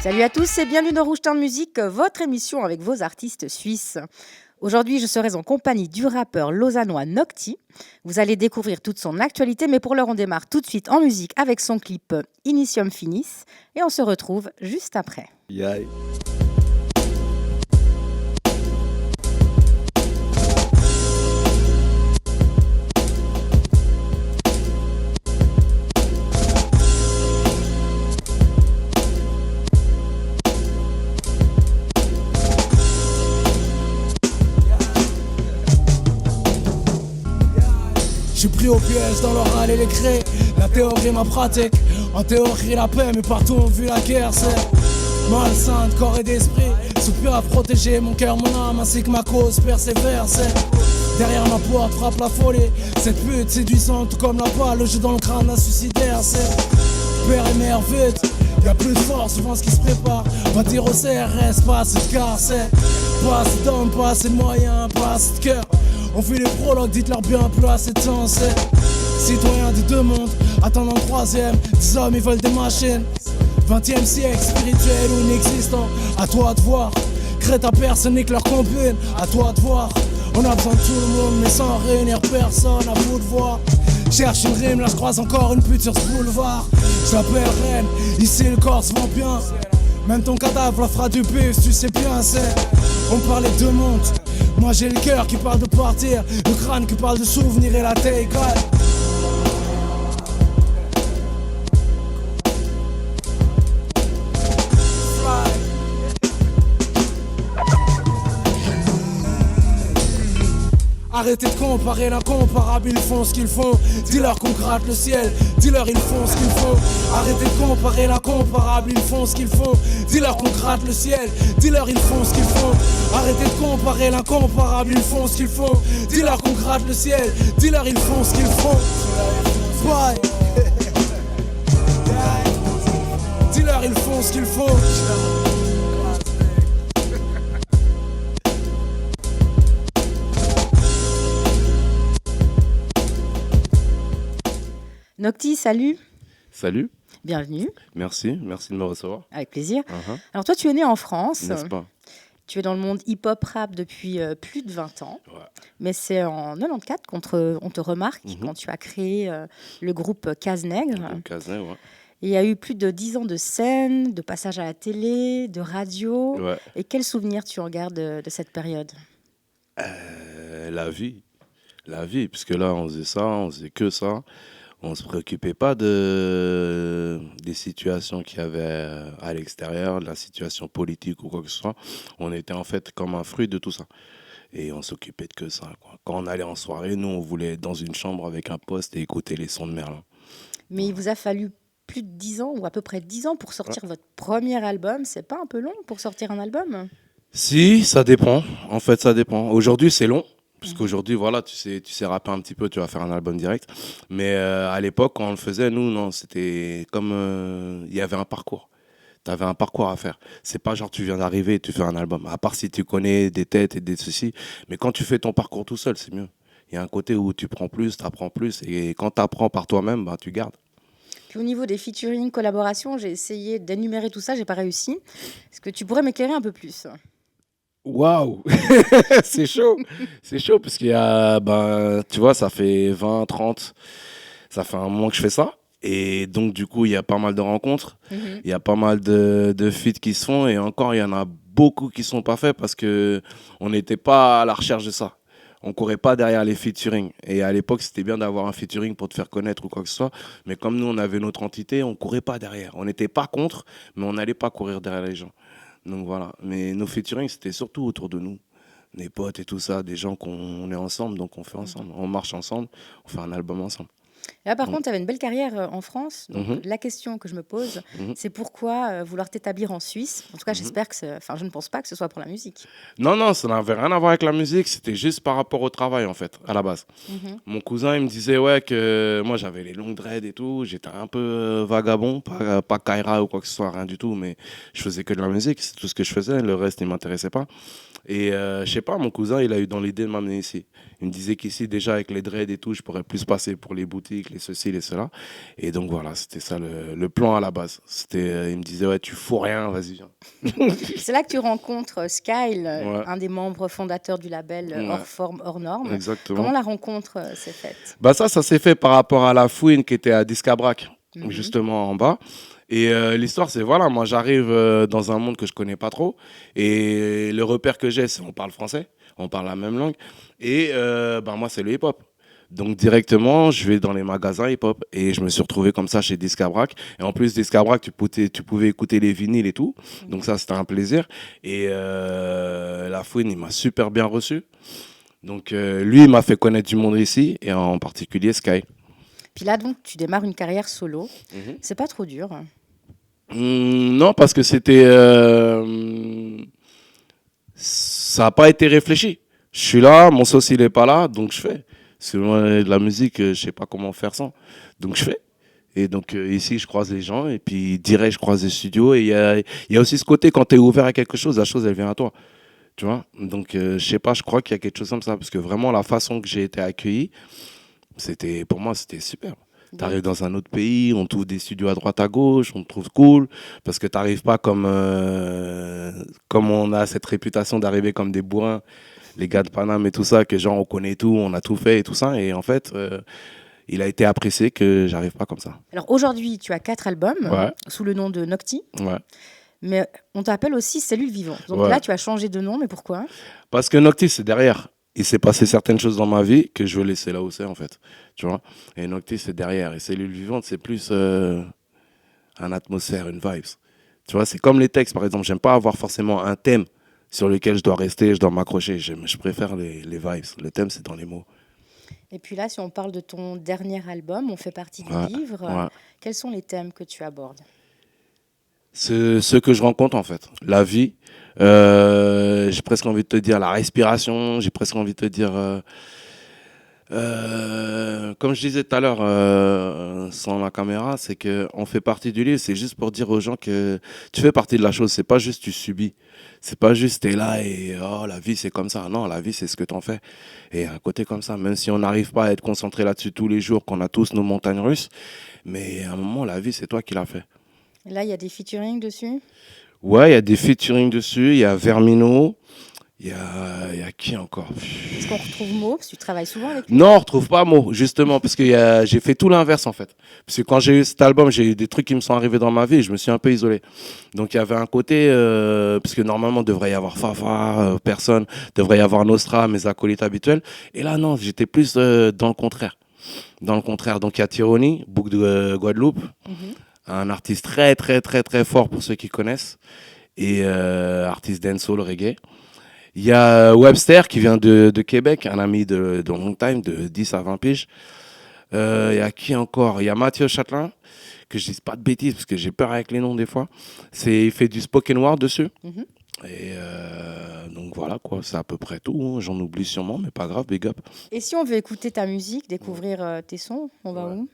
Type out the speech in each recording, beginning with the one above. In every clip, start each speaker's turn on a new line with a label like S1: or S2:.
S1: Salut à tous et bienvenue dans Rouge Town Music, votre émission avec vos artistes suisses. Aujourd'hui, je serai en compagnie du rappeur lausannois Nocti. Vous allez découvrir toute son actualité, mais pour l'heure, on démarre tout de suite en musique avec son clip Initium Finis et on se retrouve juste après.
S2: Yeah.
S3: J'suis pris au piège dans l'oral et les craies. La théorie, ma pratique. En théorie, la paix, mais partout on vit la guerre. C'est malsain de corps et d'esprit. Soupir à protéger mon cœur, mon âme, ainsi que ma cause persévère. C'est derrière ma porte frappe la folie. Cette pute séduisante, tout comme la balle, le jeu dans le crâne d'un suicidaire. C'est père et mère vite. Y'a plus de force, souvent ce qui se prépare. Va dire au CRS, pas assez de car. C'est pas assez d'hommes, pas assez de moyens, pas assez de cœur. On fait les prologues, dites-leur bien plus assez de temps. C'est citoyens des deux mondes, attendant le troisième. Des hommes, ils veulent des machines. 20e siècle, spirituel ou inexistant. À toi de voir, crée ta personne et que leur combine. À toi de voir, on a besoin de tout le monde, mais sans réunir personne. À vous de voir. Cherche une rime, là je croise encore une pute sur ce boulevard. Je l'appelle reine, ici le corps se vend bien. Même ton cadavre la fera du bif, tu sais bien c'est. On parlait de monde, moi j'ai le cœur qui parle de partir. Le crâne qui parle de souvenirs et la tête égale. Arrêtez de comparer l'incomparable, ils font ce qu'ils font. Dis-leur qu'on gratte le ciel, dis-leur ils font ce qu'ils font. Arrêtez de comparer l'incomparable, ils font ce qu'ils font. Dis-leur qu'on gratte le ciel, dis-leur ils font ce qu'ils font. Arrêtez de comparer l'incomparable, ils font ce qu'ils font. Dis-leur qu'on gratte le ciel, dis-leur ils font ce qu'ils font. Bye. Dis-leur ils font ce qu'ils font.
S1: Nocti, salut.
S2: Salut.
S1: Bienvenue.
S2: Merci de me recevoir.
S1: Avec plaisir. Alors toi, tu es né en France.
S2: N'est-ce pas?
S1: Tu es dans le monde hip-hop rap depuis plus de 20 ans.
S2: Ouais.
S1: Mais c'est en 94 qu'on te remarque quand tu as créé le groupe Cazenègre.
S2: Cazenègre, ouais.
S1: Il y a eu plus de 10 ans de scène, de passage à la télé, de radio.
S2: Ouais.
S1: Et quels souvenirs tu en gardes de cette période?
S2: La vie, puisque là on faisait ça, on faisait que ça. On se préoccupait pas des situations qu'il y avait à l'extérieur, de la situation politique ou quoi que ce soit. On était en fait comme un fruit de tout ça. Et on s'occupait de que ça, quoi. Quand on allait en soirée, nous, on voulait être dans une chambre avec un poste et écouter les sons de Merlin.
S1: Mais il vous a fallu plus de 10 ans, ou à peu près 10 ans, pour sortir votre premier album. C'est pas un peu long pour sortir un album?
S2: Si, ça dépend. En fait, ça dépend. Aujourd'hui, c'est long. Parce qu'aujourd'hui, voilà, tu sais rapper un petit peu, tu vas faire un album direct. Mais à l'époque, quand on le faisait, nous, non, c'était comme... Il y avait un parcours. Tu avais un parcours à faire. C'est pas genre tu viens d'arriver et tu fais un album. À part si tu connais des têtes et des ceci. Mais quand tu fais ton parcours tout seul, c'est mieux. Il y a un côté où tu prends plus, tu apprends plus. Et quand tu apprends par toi-même, bah, tu gardes.
S1: Puis au niveau des featuring, collaborations, j'ai essayé d'énumérer tout ça, j'ai pas réussi. Est-ce que tu pourrais m'éclairer un peu plus?
S2: Waouh. C'est chaud parce qu'il y a, tu vois, ça fait 20, 30, ça fait un moment que je fais ça. Et donc, du coup, il y a pas mal de rencontres, il y a pas mal de feats qui se font et encore, il y en a beaucoup qui sont pas faits parce qu'on n'était pas à la recherche de ça. On courait pas derrière les featuring. Et à l'époque, c'était bien d'avoir un featuring pour te faire connaître ou quoi que ce soit. Mais comme nous, on avait notre entité, on courait pas derrière. On n'était pas contre, mais on n'allait pas courir derrière les gens. Donc voilà, mais nos featuring, c'était surtout autour de nous. Des potes et tout ça, des gens qu'on est ensemble, donc on fait ensemble. On marche ensemble, on fait un album ensemble.
S1: Là, par contre, tu avais une belle carrière en France. Donc,
S2: Mhm.
S1: la question que je me pose,
S2: Mhm.
S1: c'est pourquoi vouloir t'établir en Suisse? En tout cas,
S2: Mhm.
S1: j'espère que enfin, je ne pense pas que ce soit pour la musique.
S2: Non, non, ça n'avait rien à voir avec la musique, c'était juste par rapport au travail en fait, à la base.
S1: Mhm.
S2: Mon cousin, il me disait ouais que moi j'avais les longues dreads et tout, j'étais un peu vagabond, pas Kaira ou quoi que ce soit, rien du tout, mais je faisais que de la musique, c'est tout ce que je faisais, le reste il m'intéressait pas. Et je sais pas, mon cousin, il a eu dans l'idée de m'amener ici. Il me disait qu'ici, déjà avec les dreads et tout, je pourrais plus passer pour les boutiques, les ceci, les cela. Et donc voilà, c'était ça le plan à la base. Il me disait ouais, tu fous rien, vas-y, viens.
S1: C'est là que tu rencontres Skyle,
S2: Ouais,
S1: un des membres fondateurs du label
S2: ouais,
S1: Hors Forme, Hors Norme. Comment
S2: exactement.
S1: la rencontre s'est faite?
S2: Bah ça s'est fait par rapport à la fouine qui était à Discabrac,
S1: Mhm.
S2: justement en bas. Et l'histoire, c'est voilà, moi j'arrive dans un monde que je connais pas trop. Et le repère que j'ai, c'est on parle français, on parle la même langue. Et bah, moi, c'est le hip-hop. Donc directement, je vais dans les magasins hip-hop. Et je me suis retrouvé comme ça chez Discabrac. Et en plus, Discabrac, tu pouvais écouter les vinyles et tout. Donc ça, c'était un plaisir. Et la fouine, il m'a super bien reçu. Donc lui, il m'a fait connaître du monde ici, et en particulier Sky.
S1: Puis là, donc, tu démarres une carrière solo.
S2: Mhm.
S1: C'est pas trop dur.
S2: Non, parce que c'était... ça n'a pas été réfléchi. Je suis là, mon sauce, il n'est pas là, donc je fais. Parce que moi, de la musique, je sais pas comment faire sans. Donc je fais. Et donc ici, je croise les gens, et puis direct, je croise les studios. Et il y a aussi ce côté, quand tu es ouvert à quelque chose, la chose, elle vient à toi. Tu vois. Donc je sais pas, je crois qu'il y a quelque chose comme ça. Parce que vraiment, la façon que j'ai été accueilli, pour moi, c'était super. Tu
S1: Donc,
S2: arrives dans un autre pays, on trouve des studios à droite à gauche, on te trouve cool, parce que tu n'arrives pas comme on a cette réputation d'arriver comme des bourrins, les gars de Paname et tout ça, que genre on connaît tout, on a tout fait et tout ça. Et en fait, il a été apprécié que j'arrive pas comme ça.
S1: alors aujourd'hui, tu as 4 albums
S2: Ouais,
S1: sous le nom de Nocti,
S2: ouais,
S1: mais on t'appelle aussi Cellule Vivante. Donc
S2: ouais.
S1: là, tu as changé de nom, mais pourquoi?
S2: Parce que Noctis, c'est derrière. Il s'est passé certaines choses dans ma vie que je veux laisser là où c'est, en fait. Tu vois. Et Noctis, c'est derrière. Et Cellule Vivante, c'est plus un atmosphère, une vibes. Tu vois, c'est comme les textes, par exemple. J'aime pas avoir forcément un thème sur lequel je dois rester, je dois m'accrocher. Je préfère les vibes. Le thème, c'est dans les mots.
S1: Et puis là, si on parle de ton dernier album, On fait partie du
S2: Ouais,
S1: livre,
S2: ouais.
S1: quels sont les thèmes que tu abordes?
S2: Ce que je rencontre, en fait. La vie. J'ai presque envie de te dire la respiration. J'ai presque envie de te dire... comme je disais tout à l'heure, sans la caméra, c'est que on fait partie du livre. C'est juste pour dire aux gens que tu fais partie de la chose. C'est pas juste tu subis. C'est pas juste t'es là et oh la vie c'est comme ça. Non, la vie c'est ce que t'en fais. Et un côté comme ça, même si on n'arrive pas à être concentré là-dessus tous les jours, qu'on a tous nos montagnes russes, mais à un moment la vie c'est toi qui l'as fait.
S1: Et là, il y a des featuring dessus?
S2: Ouais, il y a des featuring dessus. Il y a Vermino. Il y a qui encore?
S1: Est-ce qu'on retrouve Mo? Parce que tu travailles souvent avec lui.
S2: Non, on retrouve pas Mo, justement, parce que j'ai fait tout l'inverse en fait. Parce que quand j'ai eu cet album, j'ai eu des trucs qui me sont arrivés dans ma vie et je me suis un peu isolé. Donc il y avait un côté, parce que normalement, devrait y avoir Fafa, personne, devrait y avoir Nostra, mes acolytes habituels. Et là, non, j'étais plus dans le contraire. Dans le contraire. Donc il y a Tironi, Bouc de Guadeloupe,
S1: Mhm.
S2: un artiste très, très, très, très fort pour ceux qui connaissent. Et artiste dancehall, reggae. Il y a Webster qui vient de Québec, un ami de long time, de 10 à 20 piges. Il y a qui encore? Il y a Mathieu Châtelain, que je dise pas de bêtises parce que j'ai peur avec les noms des fois. Il fait du spoken word dessus.
S1: Mhm.
S2: Et donc voilà quoi, c'est à peu près tout. Hein. J'en oublie sûrement, mais pas grave, big up.
S1: Et si on veut écouter ta musique, découvrir tes sons, on va
S2: Ouais.
S1: où?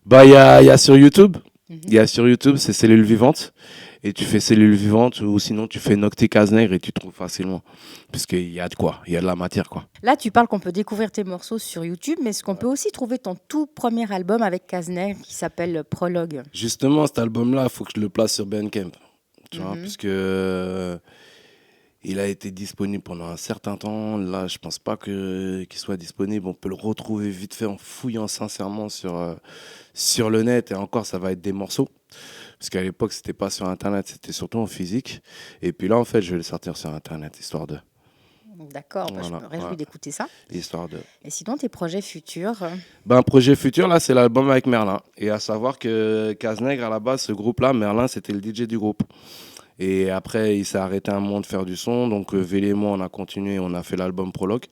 S2: Bah il y a sur YouTube.
S1: Mhm.
S2: Il y a sur YouTube, c'est Cellule Vivante. Et tu fais Cellule Vivante ou sinon tu fais Nocti Casnègre et tu trouves facilement. Parce qu'il y a de quoi, il y a de la matière quoi.
S1: Là, tu parles qu'on peut découvrir tes morceaux sur YouTube, mais est-ce qu'on peut aussi trouver ton tout premier album avec Casner qui s'appelle Prologue?
S2: Justement, cet album-là, il faut que je le place sur Bandcamp. Tu vois,
S1: Mhm.
S2: puisque il a été disponible pendant un certain temps. Là, je pense pas qu'il soit disponible. On peut le retrouver vite fait en fouillant sincèrement sur le net. Et encore, ça va être des morceaux. Parce qu'à l'époque, c'était pas sur Internet, c'était surtout en physique. Et puis là, en fait, je vais le sortir sur Internet, histoire de.
S1: D'accord, bah, je
S2: Voilà,
S1: me réjouis
S2: ouais.
S1: d'écouter ça.
S2: Histoire de.
S1: Et sinon, tes projets futurs?
S2: Ben, projet futur, là, c'est l'album avec Merlin. Et à savoir que Casnègre, à la base, ce groupe-là, Merlin, c'était le DJ du groupe. Et après, il s'est arrêté un moment de faire du son. Donc, Vélé et moi, on a continué, on a fait l'album Prologue.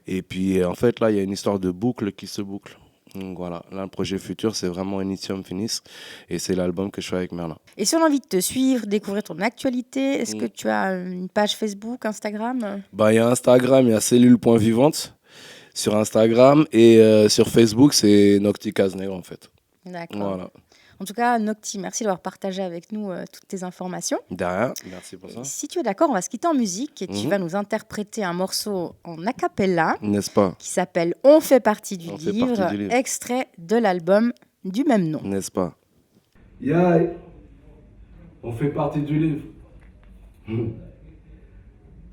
S2: Et puis, en fait, là, il y a une histoire de boucle qui se boucle. Donc voilà, là, le projet futur, c'est vraiment Initium Finis. Et c'est l'album que je fais avec Merlin.
S1: Et si on a envie de te suivre, découvrir ton actualité, est-ce que tu as une page Facebook, Instagram?
S2: Bah, il y a Instagram, il y a cellule.vivante sur Instagram. Et sur Facebook, c'est Nocti Cazenegro, en fait.
S1: D'accord.
S2: Voilà.
S1: En tout cas, Nocti, merci d'avoir partagé avec nous toutes tes informations.
S2: Derrière, merci pour ça.
S1: Et si tu es d'accord, on va se quitter en musique et tu vas nous interpréter un morceau en a cappella
S2: N'est-ce pas?
S1: qui s'appelle On fait partie du
S2: On fait partie
S1: livre,
S2: du livre.
S1: extrait de l'album du même nom.
S2: N'est-ce pas?
S3: Yeah, on fait partie du livre.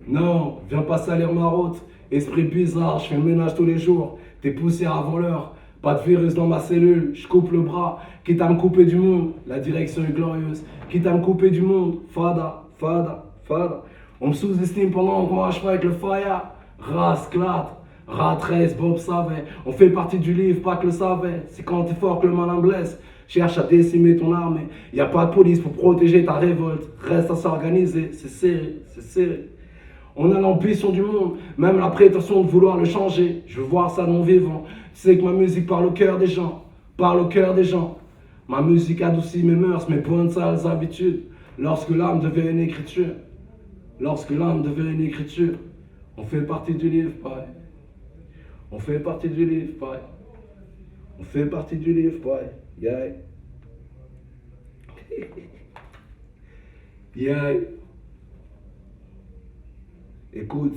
S3: Non, viens pas salir ma route. Esprit bizarre, je fais le ménage tous les jours. T'es poussière avant l'heure. Pas de virus dans ma cellule, je coupe le bras. Quitte à me couper du monde, la direction est glorieuse. Quitte à me couper du monde, fada, fada, fada. On me sous-estime pendant qu'on marche pas avec le fire. Race, clat, rat 13, Bob savait. On fait partie du livre, pas que le savait. C'est quand t'es fort que le malin blesse. Cherche à décimer ton armée. Y a pas de police pour protéger ta révolte. Reste à s'organiser, c'est serré, c'est serré. On a l'ambition du monde, même la prétention de vouloir le changer. Je veux voir ça de mon vivant. Tu sais que ma musique parle au cœur des gens, parle au cœur des gens. Ma musique adoucit mes mœurs, mes bonnes sales habitudes. Lorsque l'âme devient une écriture, lorsque l'âme devient une écriture, on fait partie du livre, pareil. On fait partie du livre, pareil. On fait partie du livre, pareil. Yeah. Yeah. Écoute,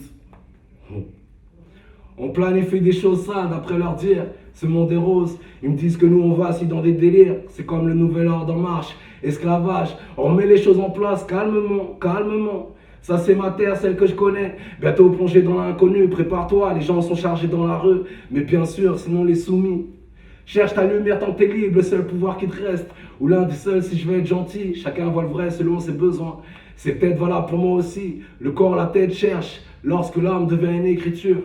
S3: on planifie des choses sales d'après leur dire. Ce monde est rose, ils me disent que nous on vacille dans des délires. C'est comme le nouvel ordre en marche, esclavage. On remet les choses en place calmement, calmement. Ça c'est ma terre, celle que je connais. Bientôt plongé dans l'inconnu, prépare-toi, les gens sont chargés dans la rue. Mais bien sûr, sinon les soumis. Cherche ta lumière tant que t'es libre, le seul pouvoir qui te reste. Ou l'un des seuls si je veux être gentil. Chacun voit le vrai selon ses besoins. C'est peut-être valable pour moi aussi. Le corps, la tête cherche. Lorsque l'âme devient une écriture.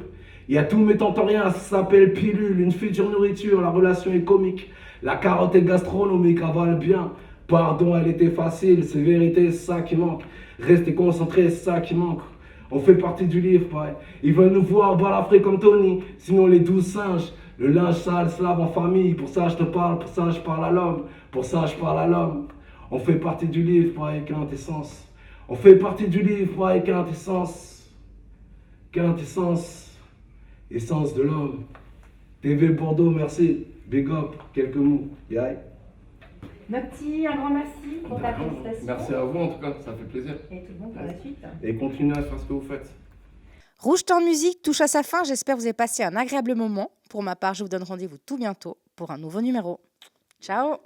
S3: Il y a tout mettant en rien, ça s'appelle pilule. Une future nourriture, la relation est comique. La carotte est gastronomique, avale bien. Pardon, elle était facile, c'est vérité, c'est ça qui manque. Restez concentrés, c'est ça qui manque. On fait partie du livre, pareil. Ils veulent nous voir balafrer comme Tony. Sinon les 12 singes. Le linge sale se lave en famille. Pour ça je te parle, pour ça je parle à l'homme. Pour ça je parle à l'homme. On fait partie du livre, pareil, quintessence. On fait partie du livre, pareil, quintessence. Quintessence. Essence de l'homme. TV Bordeaux, merci. Big up, quelques mots. Yeah.
S1: Nocti, un grand merci pour ta présentation.
S2: Merci à vous en tout cas, ça fait plaisir.
S1: Et tout bon pour la suite.
S2: Et continuez à faire ce que vous faites.
S1: Rouge Temps de musique touche à sa fin. J'espère que vous avez passé un agréable moment. Pour ma part, je vous donne rendez-vous tout bientôt pour un nouveau numéro. Ciao!